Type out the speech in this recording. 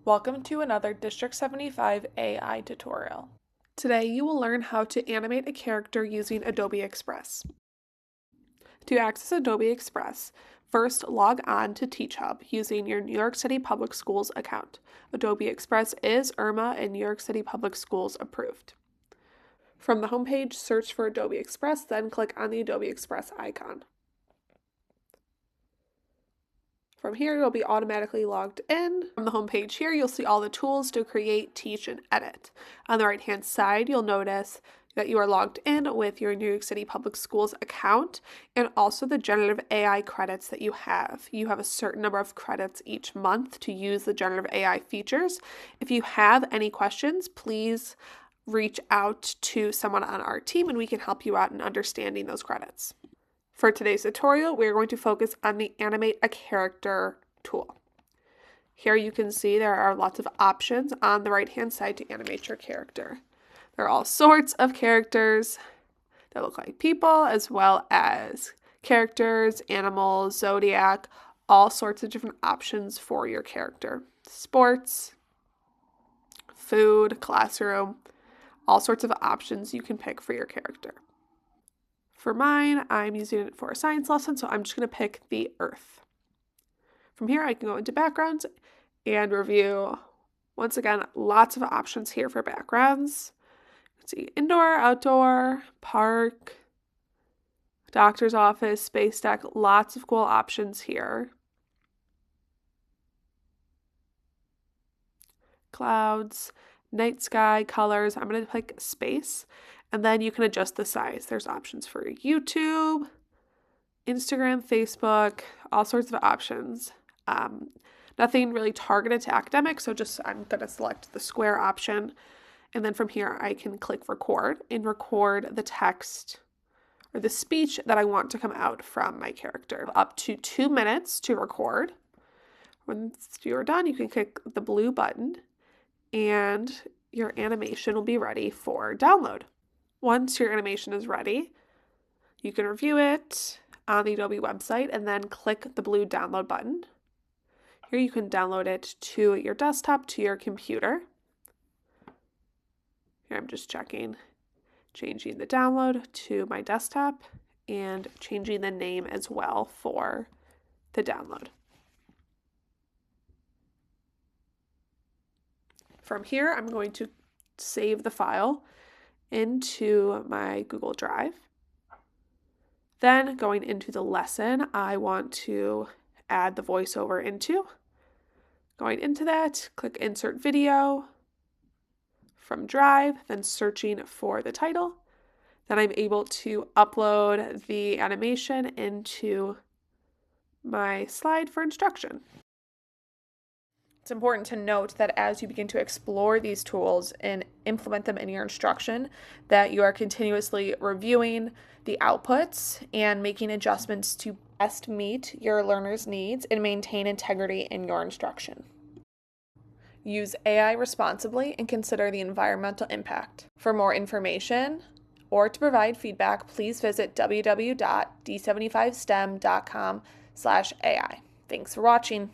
Welcome to another District 75 AI tutorial. Today you will learn how to animate a character using Adobe Express. To access Adobe Express, first log on to TeachHub using your New York City Public Schools account. Adobe Express is IRMA and New York City Public Schools approved. From the homepage, search for Adobe Express, then click on the Adobe Express icon. From here, you'll be automatically logged in. From the home page here, you'll see all the tools to create, teach, and edit. On the right-hand side, you'll notice that you are logged in with your New York City Public Schools account and also the generative AI credits that you have. You have a certain number of credits each month to use the generative AI features. If you have any questions, please reach out to someone on our team and we can help you out in understanding those credits. For today's tutorial, we're going to focus on the Animate a Character tool. Here you can see there are lots of options on the right-hand side to animate your character. There are all sorts of characters that look like people, as well as characters, animals, zodiac, all sorts of different options for your character. Sports, food, classroom, all sorts of options you can pick for your character. For mine, I'm using it for a science lesson, so I'm just going to pick the Earth. From here, I can go into backgrounds and review. Once again, lots of options here for backgrounds. You can see indoor, outdoor, park, doctor's office, space deck, lots of cool options here. Clouds, night sky, colors. I'm going to pick space. And then you can adjust the size. There's options for YouTube, Instagram, Facebook, all sorts of options. Nothing really targeted to academics, so I'm going to select the square option. And then from here, I can click record and record the text or the speech that I want to come out from my character. Up to 2 minutes to record. Once you're done, you can click the blue button and your animation will be ready for download. Once your animation is ready, you can review it on the Adobe website and then click the blue download button. Here you can download it to your desktop, to your computer. Here I'm just checking, changing the download to my desktop and changing the name as well for the download. From here, I'm going to save the file into my Google Drive. Then going into the lesson, I want to add the voiceover into. Going into that, click Insert Video from Drive, then searching for the title. Then I'm able to upload the animation into my slide for instruction. It's important to note that as you begin to explore these tools and implement them in your instruction, that you are continuously reviewing the outputs and making adjustments to best meet your learners' needs and maintain integrity in your instruction. Use AI responsibly and consider the environmental impact. For more information or to provide feedback, please visit www.d75stem.com/AI. Thanks for watching.